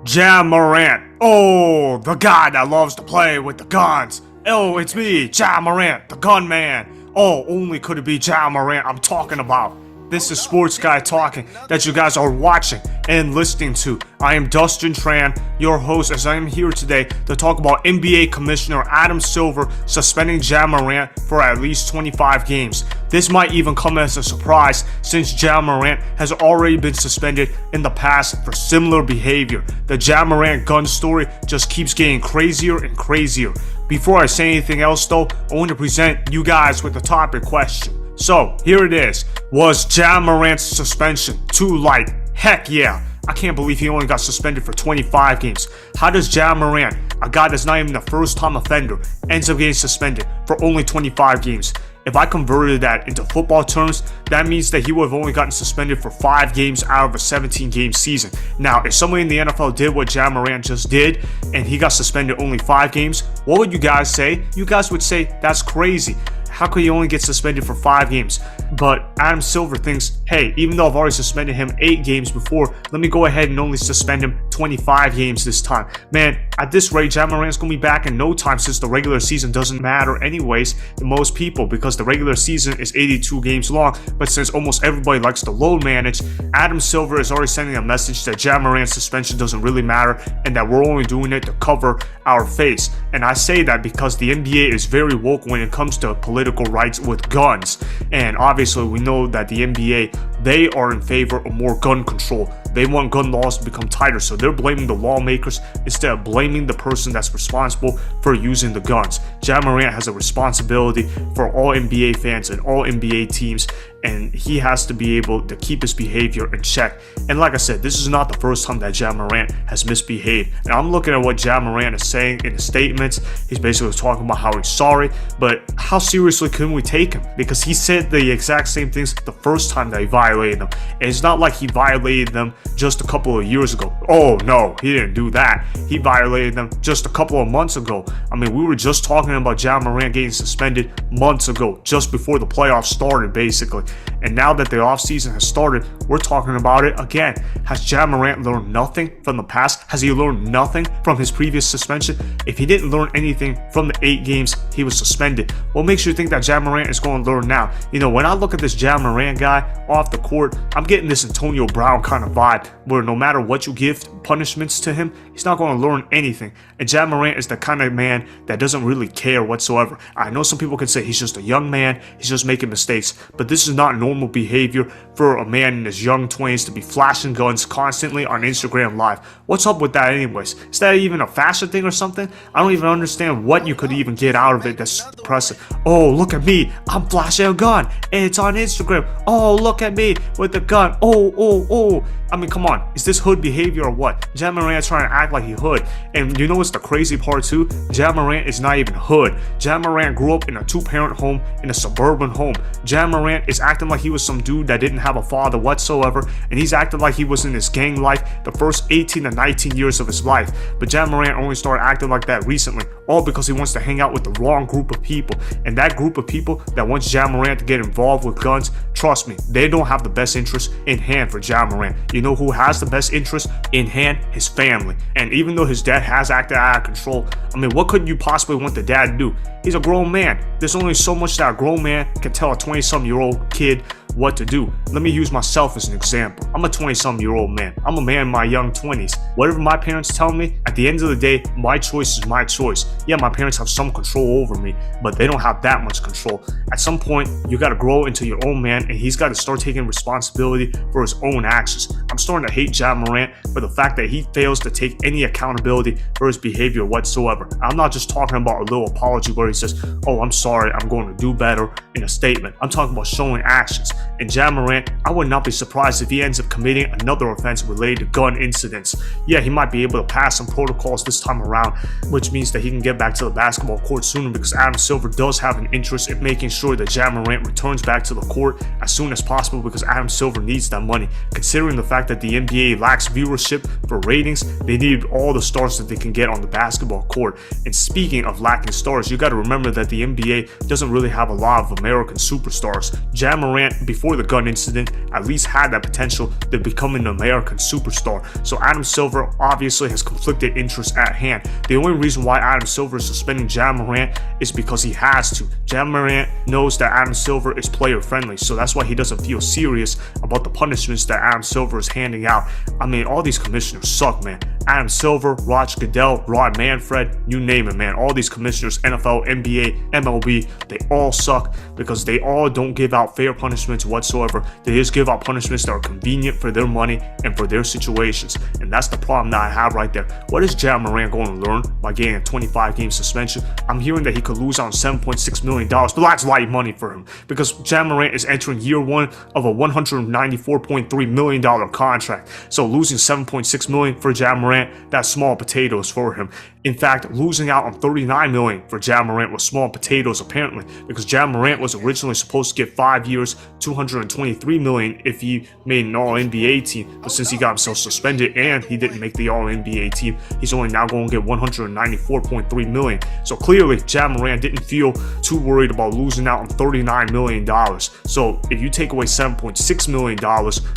Ja Morant. Oh, the guy that loves to play with the guns. Oh, it's me, Ja Morant, the gun man. Oh, only could it be Ja Morant I'm talking about. This is Sports Guy Talking that you guys are watching and listening to. I am Dustin Tran, your host, as I am here today to talk about NBA Commissioner Adam Silver suspending Ja Morant for at least 25 games. This might even come as a surprise since Ja Morant has already been suspended in the past for similar behavior. The Ja Morant gun story just keeps getting crazier and crazier. Before I say anything else though, I want to present you guys with a topic question. So, here it is. Was Ja Morant's suspension too light? Heck yeah. I can't believe he only got suspended for 25 games. How does Ja Morant, a guy that's not even the first-time offender, ends up getting suspended for only 25 games? If I converted that into football terms, that means that he would have only gotten suspended for 5 games out of a 17-game season. Now, if somebody in the NFL did what Ja Morant just did, and he got suspended only 5 games, what would you guys say? You guys would say, that's crazy. How could he only get suspended for 5 games? But Adam Silver thinks, hey, even though I've already suspended him 8 games before, let me go ahead and only suspend him 25 games this time. Man, at this rate, Ja Morant's going to be back in no time since the regular season doesn't matter anyways to most people because the regular season is 82 games long. But since almost everybody likes to load manage, Adam Silver is already sending a message that Ja Morant's suspension doesn't really matter and that we're only doing it to cover our face. And I say that because the NBA is very woke when it comes to political rights with guns. And obviously we know that the NBA, they are in favor of more gun control. They want gun laws to become tighter, so they're blaming the lawmakers instead of blaming the person that's responsible for using the guns. Ja Morant has a responsibility for all NBA fans and all NBA teams, and he has to be able to keep his behavior in check. And like I said, this is not the first time that Ja Morant has misbehaved. And I'm looking at what Ja Morant is saying in his statements. He's basically talking about how he's sorry, but how seriously can we take him? Because he said the exact same things the first time that he violated them. And it's not like he violated them just a couple of years ago. Oh no, he didn't do that. He violated them just a couple of months ago. I mean, we were just talking about Ja Morant getting suspended months ago, just before the playoffs started, basically. And now that the offseason has started, we're talking about it again. Has Ja Morant learned nothing from the past? Has he learned nothing from his previous suspension? If he didn't learn anything from the 8 games he was suspended, what makes you think that Ja Morant is going to learn now? You know, when I look at this Ja Morant guy off the court, I'm getting this Antonio Brown kind of vibe, where no matter what you give punishments to him, he's not going to learn anything. And Ja Morant is the kind of man that doesn't really care whatsoever. I know some people can say he's just a young man, he's just making mistakes, but this is not normal behavior for a man in his young 20s to be flashing guns constantly on Instagram Live. What's up with that anyways? Is that even a fashion thing or something? I don't even understand what you could even get out of it that's impressive. Oh, look at me, I'm flashing a gun, and it's on Instagram. Oh, look at me with the gun. Oh. I mean, come on, is this hood behavior or what? Ja Morant trying to act like he hood. And you know what's the crazy part too? Ja Morant is not even hood. Ja Morant grew up in a 2-parent home, in a suburban home. Ja Morant is acting like he was some dude that didn't have a father whatsoever, and he's acting like he was in his gang life the first 18 to 19 years of his life. But Ja Morant only started acting like that recently, all because he wants to hang out with the wrong group of people. And that group of people that wants Ja Morant to get involved with guns, trust me, they don't have the best interest in hand for Ja Morant. You know who has the best interest in hand? His family. And even though his dad has acted out of control, I mean, what could you possibly want the dad to do? He's a grown man. There's only so much that a grown man can tell a 20-some-year-old kid what to do. Let me use myself as an example. I'm a 20-some-year-old man. I'm a man in my young 20s. Whatever my parents tell me, at the end of the day, my choice is my choice. Yeah, my parents have some control over me, but they don't have that much control. At some point, you got to grow into your own man, and he's got to start taking responsibility for his own actions. I'm starting to hate Ja Morant for the fact that he fails to take any accountability for his behavior whatsoever. I'm not just talking about a little apology where he says, oh, I'm sorry, I'm going to do better in a statement. I'm talking about showing actions. And Ja Morant, I would not be surprised if he ends up committing another offense related to gun incidents. Yeah, he might be able to pass some protocols this time around, which means that he can get back to the basketball court sooner because Adam Silver does have an interest in making sure that Ja Morant returns back to the court as soon as possible because Adam Silver needs that money. Considering the fact that the NBA lacks viewership for ratings, they need all the stars that they can get on the basketball court. And speaking of lacking stars, you got to remember that the NBA doesn't really have a lot of American superstars. Ja Morant before the gun incident, at least had that potential to become an American superstar. So Adam Silver obviously has conflicted interests at hand. The only reason why Adam Silver is suspending Ja Morant is because he has to. Ja Morant knows that Adam Silver is player friendly, so that's why he doesn't feel serious about the punishments that Adam Silver is handing out. I mean, all these commissioners suck, man. Adam Silver, Roger Goodell, Rod Manfred, you name it, man. All these commissioners, NFL, NBA, MLB, they all suck because they all don't give out fair punishments whatsoever. They just give out punishments that are convenient for their money and for their situations. And that's the problem that I have right there. What is Ja Morant going to learn by getting a 25-game suspension? I'm hearing that he could lose out on $7.6 million, but that's light money for him because Ja Morant is entering year one of a $194.3 million contract. So losing $7.6 million for Ja Morant, that's small potatoes for him. In fact, losing out on $39 million for Ja Morant was small potatoes apparently, because Ja Morant was originally supposed to get 5 years, $223 million if he made an All-NBA team, but since he got himself suspended and he didn't make the All-NBA team, he's only now going to get $194.3 million. So clearly, Ja Morant didn't feel too worried about losing out on $39 million. So if you take away $7.6 million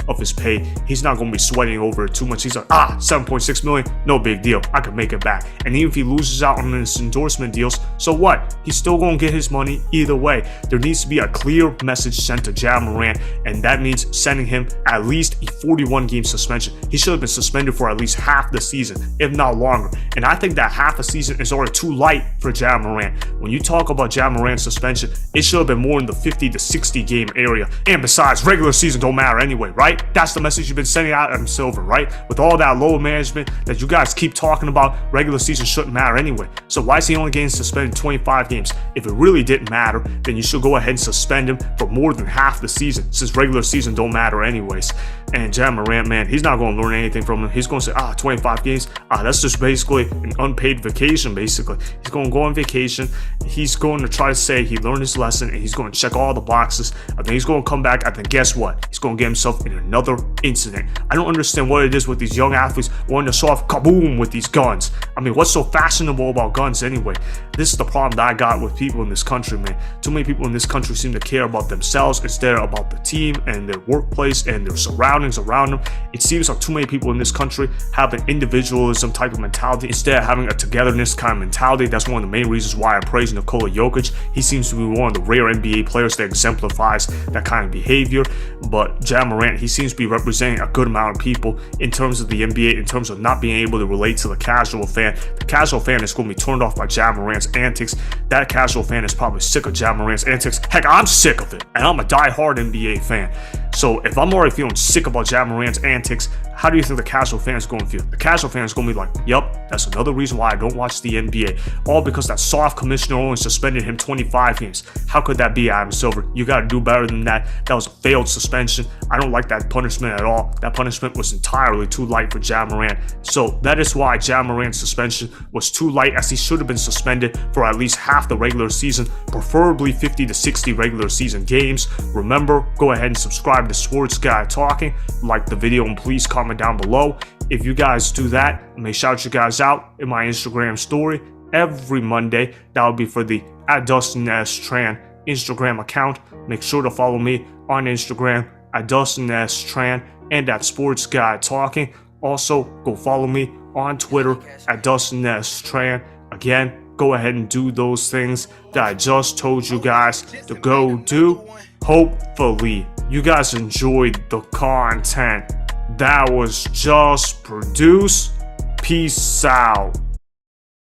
of his pay, he's not going to be sweating over it too much. He's like, $7.6 million, no big deal, I can make it back. And even if he loses out on his endorsement deals, so what? He's still going to get his money either way. There needs to be a clear message sent to Ja Morant, and that means sending him at least a 41-game suspension. He should have been suspended for at least half the season, if not longer. And I think that half a season is already too light for Ja Morant. When you talk about Ja Morant's suspension, it should have been more in the 50 to 60 game area. And besides, regular season don't matter anyway, right? That's the message you've been sending out at Silver, right? With all that low management that you guys keep talking about, regular season shouldn't matter anyway. So why is he only getting suspended 25 games? If it really didn't matter, then you should go ahead and suspend him for more than half the season, since regular season don't matter anyways. And Ja Morant, man, he's not going to learn anything from him. He's going to say, 25 games, that's just basically an unpaid vacation, basically. He's going to go on vacation. He's going to try to say he learned his lesson, and he's going to check all the boxes. And then he's going to come back, and then guess what? He's going to get himself in another incident. I don't understand what it is with these young athletes wanting to soft kaboom with these guns. I mean, what's so fashionable about guns anyway? This is the problem that I got with people in this country, man. Too many people in this country seem to care about themselves instead of about the team and their workplace and their surroundings around them. It seems like too many people in this country have an individualism type of mentality instead of having a togetherness kind of mentality. That's one of the main reasons why I'm praising Nikola Jokic. He seems to be one of the rare NBA players that exemplifies that kind of behavior. But Ja Morant, he seems to be representing a good amount of people in terms of the NBA, in terms of not being able to relate to the casual fan. The casual fan is going to be turned off by Ja Morant's antics. That casual fan is probably sick of Ja Morant's antics. Heck, I'm sick of it, and I'm a die-hard NBA fan. So if I'm already feeling sick about Ja Morant's antics, how do you think the casual fan is going to feel? The casual fan is going to be like, yup, that's another reason why I don't watch the NBA. All because that soft commissioner only suspended him 25 games. How could that be, Adam Silver? You got to do better than that. That was a failed suspension. I don't like that punishment at all. That punishment was entirely too light for Ja Morant. So that is why Ja Morant's suspension was too light, as he should have been suspended for at least half the regular season, preferably 50 to 60 regular season games. Remember, go ahead and subscribe to Sports Guy Talking, like the video, and please comment down below. If you guys do that, I may shout you guys out in my Instagram story every Monday. That will be for the @DustinTran Instagram account. Make sure to follow me on Instagram @DustinTran and @SportsGuyTalking. Also, go follow me on Twitter @DustinTran. Again, go ahead and do those things that I just told you guys to go do. Hopefully, you guys enjoyed the content that was just produced. Peace out.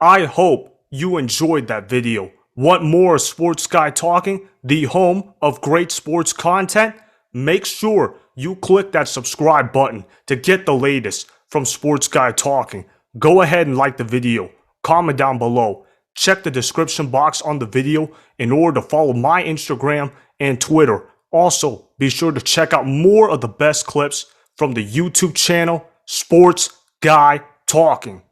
I hope you enjoyed that video. Want more Sports Guy Talking, the home of great sports content? Make sure you click that subscribe button to get the latest from Sports Guy Talking. Go ahead and like the video. Comment down below. Check the description box on the video in order to follow my Instagram and Twitter. Also, be sure to check out more of the best clips from the YouTube channel Sports Guy Talking.